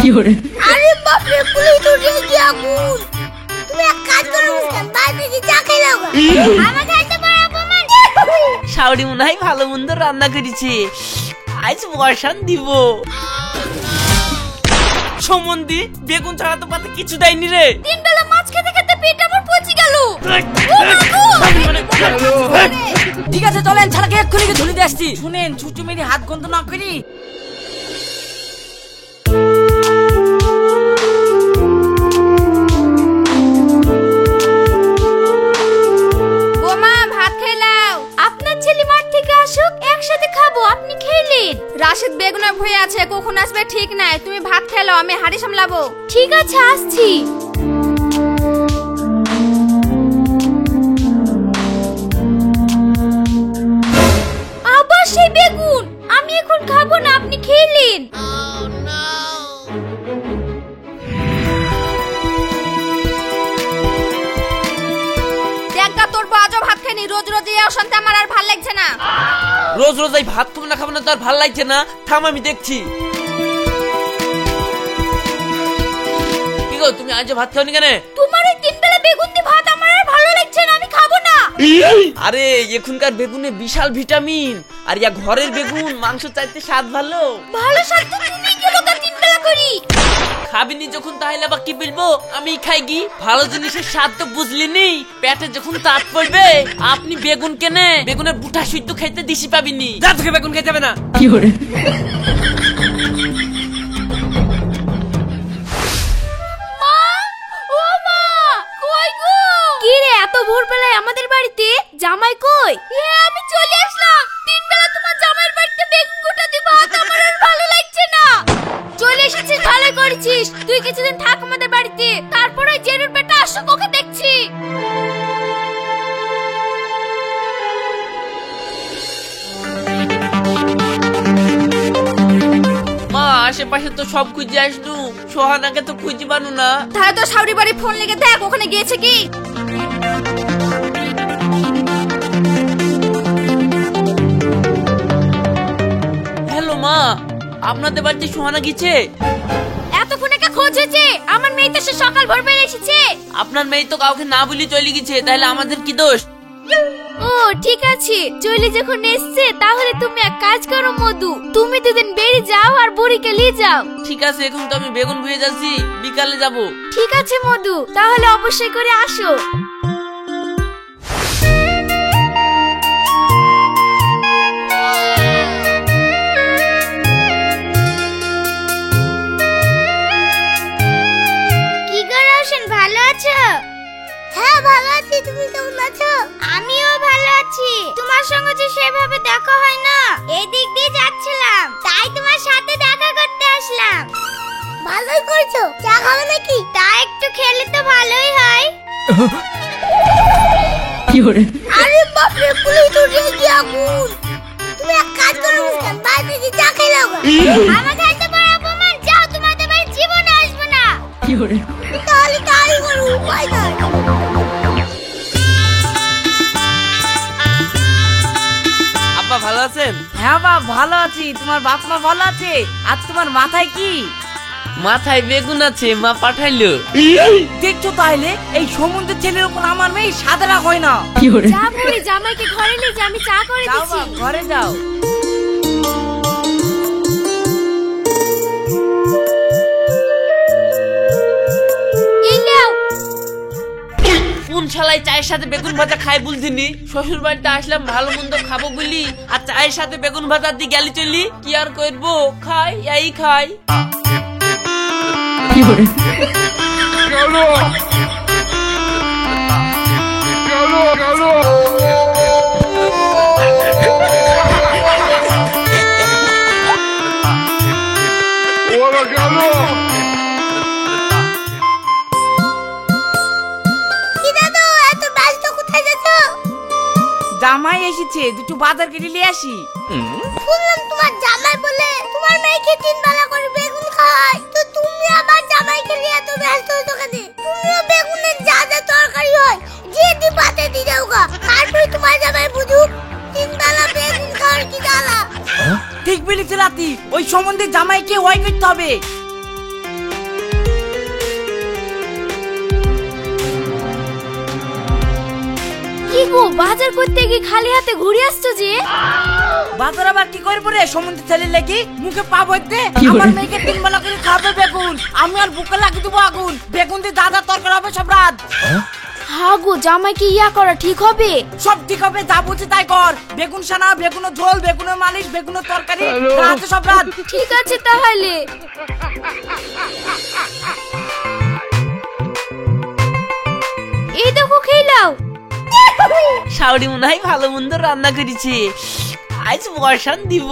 আরে বাপ রে, পুলিশ তো রেগে আগুন। তুমি এক কাজ করো, মুস্কান, বাইরে গিয়ে চা খেয়ে নাও। আমার খাইতে বড় অপমান। শাওরি মনে হয় ভালো মন্দ রান্না করেছে, আজ বর্ষান দিব। সম্বন্ধে বেগুন ছাড়া তো পাতে কিছু দেয়নি রে। তিন বেলা মাছ খেতে খেতে পেট আমার পচে গেল। ঠিক আছে চলেন, ছাড়াকে এক্ষুনি ধুলি দিয়ে আসছি। শুনেন, ছুটু মেরি হাত গন্ধ না করি। বোমা, ভাত খেলাও। আপনার ছেলে মাঠ থেকে আসুক, একসাথে খাবো। আপনি খেলেন? রাশেদ বেগুনের ভয়ে আছে, কখন আসবে ঠিক নাই। তুমি ভাত খেলাও, আমি হাড়ি সামলাবো। ঠিক আছে, আসছি। আবার সেই বেগুন? আমি এখন খাবো না, আপনি খেলেন। দেখা তোর বাজো ভাত খাইনি, রোজ রোজ এই অশান্তি আমার আর ভাল লাগছে না। রোজ রোজ এই ভাত খাবো না খাবো না তো আর ভাল লাগছে না। থাম, আমি দেখছি। কি গো, তুমি আজ ভাত খাওনি কেন? তোমার এই তিন বেলা বেগুন দিয়ে ভাত আমার আর ভালো লাগছে না, আমি খাবো না। আরে এখনকার বেগুনে বিশাল ভিটামিন, আর ইয়া ঘরের বেগুন মাংস চাইতে স্বাদ ভালো। ভালো স্বাদ তো তুমি গেলো কা তিন বেলা করি। খাবিনি যখন তাহলে আবার কি বলবো, আমি খাই কি? ভালো জিনিসের স্বাদ তো বুঝলিনি, পেটে যখন তাপ পড়বে আপনি বেগুন কেনে বেগুনের বুটা সুদ্ধ খাইতে দিশি পাবিনি। যা, তোকে বেগুন খাইতে হবে না। কি করে? মা, ও মা, কই গো? কি রে, এত ভোরবেলায় আমাদের বাড়িতে? জামাই কই? আমি চলে আসলাম। তিন বেলা তোমার জামাইয়ের বাড়িতে বেগুন গোটা দিয়ে ভাত আমার আর ভালো লাগছে না। চলে এসেছিস, ভালো করেছিস। তুই কিছুদিন থাক আমাদের বাড়িতে, তারপর ওই জেনুর বেটা আসুক, ওকে দেখছি। মা, আশেপাশে তো সব খুঁজে আসলু, সোহানাকে তো খুঁজে পানু না। তাহলে তো শাওরি বাড়ি ফোন লেগে দেখ, ওখানে গিয়েছে কি। হ্যালো মা, আপনাদের বাড়িতে সোহানা গেছে? এতক্ষণে কে খোঁজ হয়েছে? আমার মেয়ে তো সে সকাল ভোর বের এসেছে। আপনার মেয়ে তো কাউকে না বলি চলে গেছে, তাহলে আমাদের কি দোষ? ও ঠিক আছে, চলে যখন এসছে তাহলে তুমি এক কাজ করো মধু, তুমি দুদিন বেরিয়ে যাও আর বুড়িকে নিয়ে যাও। ঠিক আছে, এখন তো আমি বেগুন ভুয়ে যাচ্ছি, বিকালে যাব। ঠিক আছে মধু, তাহলে অবশ্যই করে আসো। কি করে আসেন, ভালো আছো? হ্যাঁ ভালো আছি, তুমি কেমন আছো? আমিও ভালো আছি। তোমার সঙ্গে যে সেভাবে দেখা হয় না, এই দিক দিয়ে যাচ্ছিলাম, তাই তোমার সাথে দেখা করতে আসলাম। ভালোই করেছো। চা খাবে নাকি? তা একটু খেলে তো ভালোই হয়। কি করে? আরে বাপ রে, পুলিশ তো রেগে আগুন। তুমি এক কাজ করো, মুস্কান, বাইরে গিয়ে চা খেয়ে নাও। আমার খাইতে বড় অপমান। যাও, তোমাদের বাড়ি জীবনে আসবে না। কি করে? তাহলে তাই করো, উপায় নাই। আব্বা ভালো আছেন? হ্যাঁ বাপ, ভালো আছি। তোমার বাপ মা ভালো আছে? আর তোমার মাথায় কি? মাথায় বেগুন আছে, মা পাঠাইলো। দেখছো তাহলে, এই সমুদ্রের ছেলের উপর আমার মেয়ে সাদা রাগ হয় না। যা বুড়ি, জামাইকে ঘরে নিয়ে যা, আমি চা করে যাও দিচ্ছি। বাপ, ঘরে যাও। এই নাও। কোন শালাই চায়ের সাথে বেগুন ভাজা খাই বলছিনি? শ্বশুর বাড়িতে আসলাম ভালো মন্দ খাবো বলি, আর চায়ের সাথে বেগুন ভাজা দিয়ে গেলি চলি। কি আর করবো, খাই এই খাই। কি করে? জামাই এসেছে, দুটো বাজার কেটে নিয়ে আসি। শুনলাম তোমার জামাই বলে তোমার মেয়েকে তিন বেলা করে বেগুন খায়, তো তুমি আবার জামাইকে নিয়ে এত ব্যস্ত হয়েছো কেন? তুমিও বেগুনের যা যা তরকারি হয় যে দি পাতে দি দাওগা, তারপরে তোমার জামাই বুঝুক তিন বেলা বেগুন খাওয়ার কি জ্বালা। ঠিক বলেছে লাতি, ওই সম্বন্ধে জামাইকে ওয়াই করতে হবে। কি গো বাজার করতে গিয়ে খালি হাতে ঘুরে আসছো যে? বাজার আবার কি করবো রে? সমুদ্র ছেলে লেগে মুখে পা ভরতে আমার মেয়েকে 3 বেলা করে খাবে বেগুন, আমি আর বুকে লাগিয়ে দেবো আগুন। বেগুন দিয়ে দাদা তরকারি হবে সব রাত। হ্যাঁ গো, জামাই কি ইয়া করা ঠিক হবে? সব ঠিক হবে, যা বলছি তাই কর। বেগুন সানা, বেগুনের ঝোল, বেগুনের মালিশ, বেগুনের তরকারি রাতে সব রাত। ঠিক আছে তাহলে। এই দেখো খেলাও। শাওরি মনে হয় ভালো মন্দ রান্না করেছে, আজ বর্ষান দিব।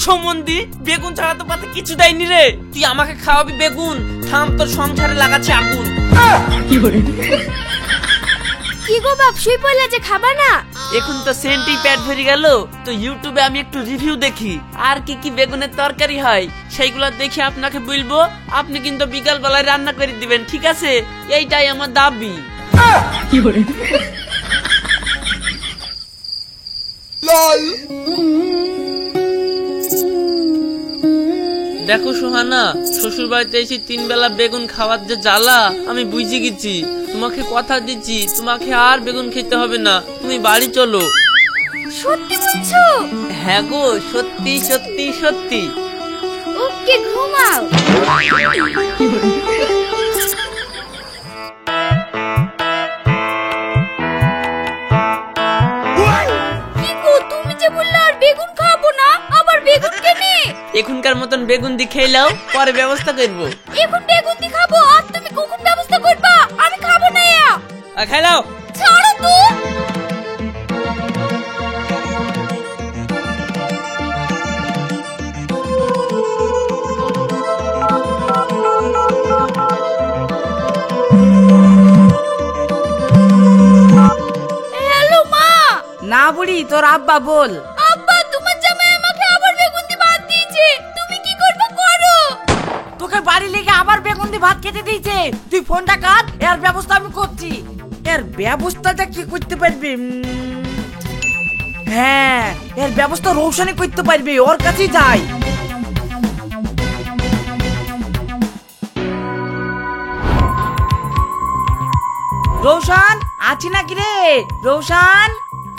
সমন্দি বেগুন ছাড়া তো পাতে কিছু দেয়নি রে, তুই আমাকে খাওয়াবি বেগুন? থাম, তোর সংসারে লাগাচ্ছে আগুন। কি গো বাপ, শুই পড়লে যে খাবা না? এখন তো সেন্টেই পেট ভরে গেল, তো ইউটিউবে আমি একটু রিভিউ দেখি আর কি কি বেগুনের তরকারি হয় সেইগুলো দেখে আপনাকে বলবো। আপনি কিন্তু বিকাল বেলায় রান্না করে দিবেন, ঠিক আছে? এইটাই আমার দাবি। দেখো সোহানা, শ্বশুর বাড়িতে এসে 3 বেলা বেগুন খাওয়ার যে জ্বালা আমি বুঝে গেছি। তোমাকে কথা দিচ্ছি, তোমাকে আর বেগুন খেতে হবে না, তুমি বাড়ি চলো। সত্যি বলছো? হ্যাঁ গো, সত্যি সত্যি সত্যি। ওকে, ঘুমাও। কি গো, তুমি যে বললে আর বেগুন খাবো না, আবার বেগুন কেনে? এখনকার মতন বেগুন দিয়ে খেলাও, পরে ব্যবস্থা করবো। এখন বেগুন দি খাবো আর তুমি কখন ব্যবস্থা করবা? আমি খাবো না। খেলাও, ছাড়ো তো। হ্যালো মা। না বুড়ি, তোর আব্বা বল। আব্বা, তোমার জামাই আমাকে আবার বেগুন দি ভাত দিয়েছে, তুমি কি করবে করো। তোকে বাড়ি লেগে আবার বেগুন দিয়ে ভাত খেতে দিয়েছে, তুই ফোনটা কাট, এর ব্যবস্থা আমি করছি। এর ব্যবস্থাটা কি করতে পারবি? হ্যাঁ, এর ব্যবস্থা রৌশনই করতে পারবি, ওর কাছেই যাই। রৌশন আছি নাকি রে? রৌশন।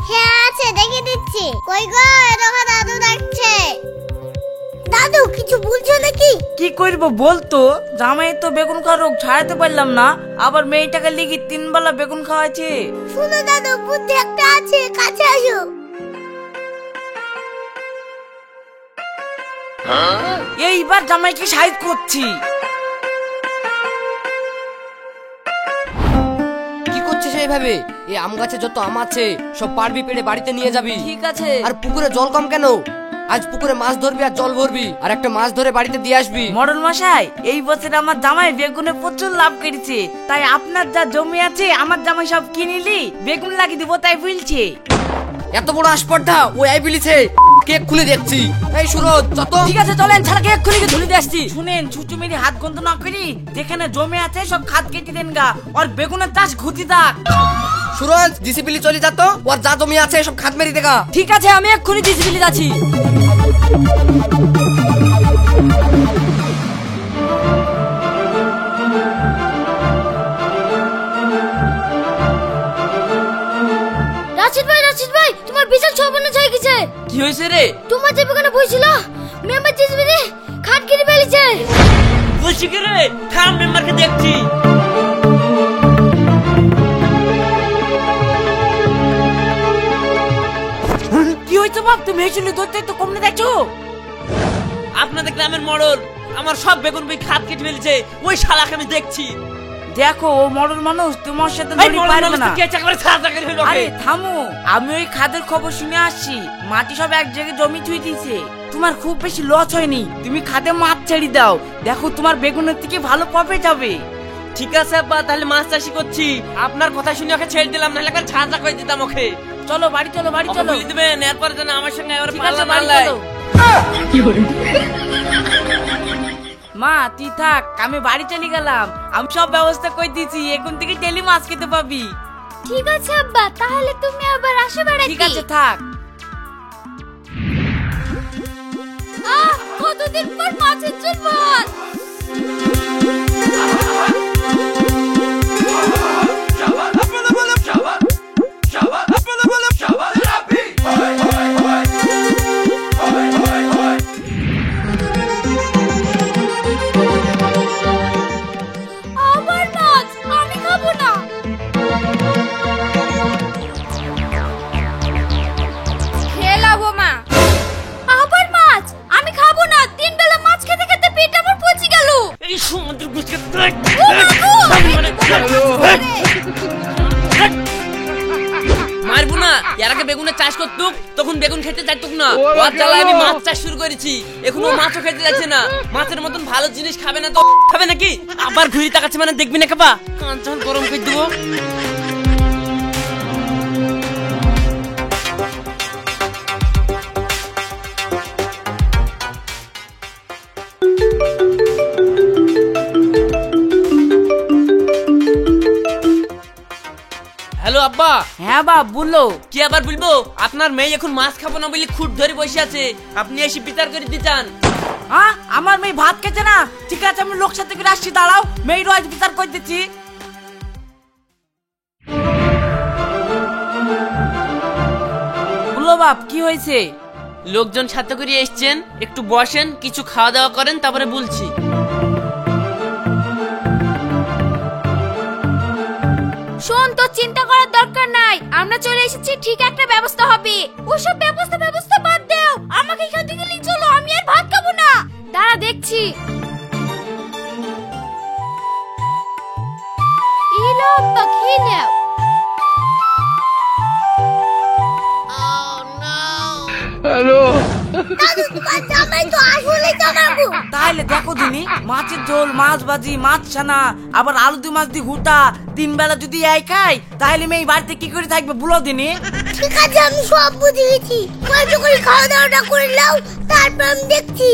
হ্যাঁ আছে, দেখে দিচ্ছি। কই গো, দেখো দাদু ডাকছে। দাদু কিছু বলছো নাকি? কি করবো বলতো, জামাই তো বেগুন খাওয়ার রোগ ছাড়াতে পারলাম না, আবার মেয়েটাকে লিখি 3 বেলা বেগুন খাওয়াচ্ছে। শুনো দাদু, বুদ্ধি একটা আছে, কাছে আসো। এইবার জামাইকে সাইজ করছি। কি করছিস এইভাবে? এই আম গাছে যত আম আছে সব পারবি পেড়ে বাড়িতে নিয়ে যাবি। ঠিক আছে। আর পুকুরে জল কম কেন? আজ পুকুরে মাছ ধরবি আর জল ভরবি, আর একটা মাছ ধরে বাড়িতে দিয়ে আসবি। মডেল মশাই, এই বছর আমার জামাই বেগুনে প্রচুর লাভ করেছে, তাই আপনার যা জমি আছে আমার জামাই সব কিনিলি বেগুন লাগিয়ে দিব, তাই বলছে। এত বড় আসপর্ধা ওই আই বিলিছে, কেক খুলে দেখছি। এই সুরজ যত। ঠিক আছে চলেন, ছাড়াকে এক্ষুনি গিয়ে ধুলি দিয়ে আসছি। শুনেন, ছুটু মেরে হাত গন্ধ না করি, যেখানে জমি আছে সব খাদ কেটে দেন গা, আর বেগুনের চাষ ঘুতি থাক। সুরজ ডিসিপ্লি চলে যাতো, ওর যা জমি আছে সব খাত মেরি দেখা। ঠিক আছে, আমি এক্ষুনি ডিসিপ্লি যাচ্ছি। রাশিদ ভাই, তোমার বিশাল সর্বনাশ হয়ে গেছে। কি হয়েছে রে? তোমার যে বেগুনে বইছিল, মেম্বার চেঁচবে রে, খাট কেটে ফেলেছে। বলছি কি রে? থাম, মেম্বারকে দেখছি। কি হয়েছে বাপ, তুমি হেসুলি ধরতে তো কমনে দেখছো? আপনাদের গ্রামের মডেল আমার সব বেগুন বই খাত কেটে ফেলছে, ওই শালাকে আমি দেখছি। দেখো, ও মডেল মানুষ তোমার সাথে এই লড়ি মডেল পারবে মানুষ না। তো কে চাকরি ছাড়া করে ফেললো আরে ওকে। থামো, আমি ওই খাদের খবর শুনে আসছি, মাটি সব এক জায়গায় জমি থুই দিয়েছে। তোমার খুব বেশি লস হয়নি, তুমি খাদে মাছ ছেড়ে দাও, দেখো তোমার বেগুনের থেকে ভালো প্রফিট হবে। ঠিক আছে আব্বা, তাহলে মাছ চাষি করছি। আপনার কথা শুনে ওকে ছেড়ে দিলাম, নাহলে একবার ছাড়া করে দিতাম ওকে। চলো বাড়ি চলো, বাড়ি ওকে চলো। বলে দিবেন এরপর যেন আমার সঙ্গে এবার ঠিক পাল্লা আছে, না বাড়ি লায়। চলো। মা তুই থাক, আমি বাড়ি চলে গেলাম, আমি সব ব্যবস্থা করে দিয়েছি, এখন থেকে ডেলি মাছ খেতে পাবি। ঠিক আছে আব্বা, তাহলে তুমি আবার আসো বেড়াতে। ঠিক আছে থাক। কতদিন পর মাছের ঝোল ভাত। তখন বেগুন খেতে চাইতুক না। ওর জ্বালায় আমি মাছ চাষ শুরু করেছি, এখন ও মাছও খেতে যাচ্ছে না। মাছের মতন ভালো জিনিস খাবে না তো খাবে নাকি? আবার ঘুরি তাকাচ্ছে মানে দেখবি না কাবা, কাঁচন গরম করে দেবো। হ্যালো আব্বা। হ্যাঁ বাপ বললো। কি আবার বলবো, আপনার মেয়ে এখন মাছ খাবো না বলে খুঁট ধরে বসে আছে, আপনি এসে বিচার করে দিতে চান? হ্যাঁ আমার মেয়ে ভাত খেছে না, ঠিক আছে আমি লোক সাথে করে আসছি, দাঁড়াও মেয়ের আজ বিচার করে দিচ্ছি। বলো বাপ কি হয়েছে? লোকজন সাথে করে এসছেন, একটু বসেন, কিছু খাওয়া দাওয়া করেন, তারপরে বলছি। শোন, তো চিন্তা করার দরকার নাই, আমরা চলে এসেছি, ঠিক একটা ব্যবস্থা হবে। ওসব ব্যবস্থা বাদ দাও, আমাকে এখান থেকে নিয়ে চলো, আমি আর ভাত খাবো না। দাঁড়া দেখছি। এলো আব্বা, খেয়ে নাও। দাদু তোমার জামাই তো আসলে জামাবো। তাহলে দেখো দিনি, মাছের ঝোল, মাছ ভাজি, মাছ ছানা, আবার আলু দিয়ে মাছ দিয়ে ঘুটা, 3 বেলা যদি এই খাই তাহলে মেয়ে বাড়িতে কি করে থাকবে বলো দিনি? ঠিক আছে আমি সব বুঝে গেছি, কষ্ট করে খাওয়া দাওয়াটা করে নাও, তারপর আমি দেখছি।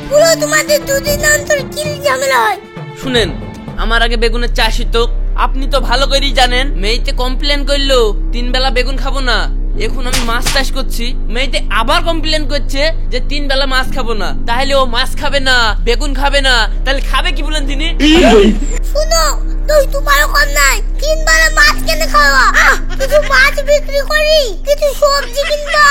পুরো তোমাদের দুদিন অন্তর কি ঝামেলা হয়? শুনেন, আমার আগে বেগুনের চাষ হতো, আপনি তো ভালো করেই জানেন। মেয়েতে কমপ্লেন করলো 3 বেলা বেগুন খাবো না, এখন আমি মাছ চাষ করছি, মেয়েতে আবার কমপ্লেন করছে যে 3 বেলা মাছ খাবো না। তাহলে ও মাছ খাবে না, বেগুন খাবে না, তাহলে খাবে কি বলেন তিনি? শুনো, তুই তোমারও কম নাই, 3 বেলা মাছ কেনে খাওয়া? কিছু মাছ বিক্রি করি, কিছু সবজি কিনবা,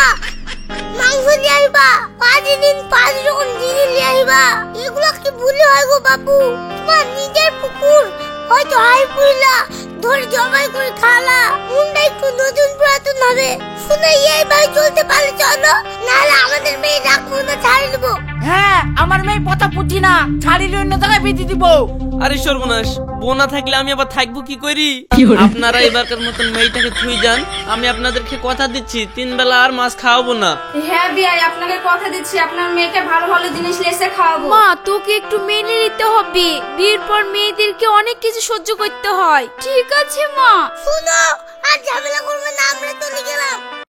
মাংস নিয়ে আসবা, 5 দিন 5 রকম জিনিস নিয়ে আসবা। এগুলো কি ভুল হয় গো বাবু? তোমার নিজের পুকুর, হয়তো হাই পুইলা ধরে জবাই করে খালা, মুন্ডা একটু নতুন পুরাতন হবে। শুনে এইভাবে চলতে পারলে চলো, নাহলে আমাদের মেয়ে রাখবো না, ছাড়ে দেবো। হ্যাঁ আমার মেয়ে পথা পুজি না, ছাড়িলে অন্য জায়গায় বেঁধে দিব। আরে সর্বনাশ, বোনা থাকলে আমি আবার থাকবো কি করি? আপনারা এবারকার মতন মেয়েটাকে থুই যান, আমি আপনাদেরকে কথা দিচ্ছি 3 বেলা আর মাছ খাওয়াবো না। হ্যাঁ বিয়াই, আপনাকে কথা দিচ্ছি আপনার মেয়েকে ভালো ভালো জিনিস লেসে খাওয়াবো। মা, তোকে একটু মেনে নিতে হবে, বিয়ের পর মেয়েদেরকে অনেক কিছু সহ্য করতে হয়। ঠিক আছে মা। শুনো, আর ঝামেলা করবে না, আমরা চলে গেলাম।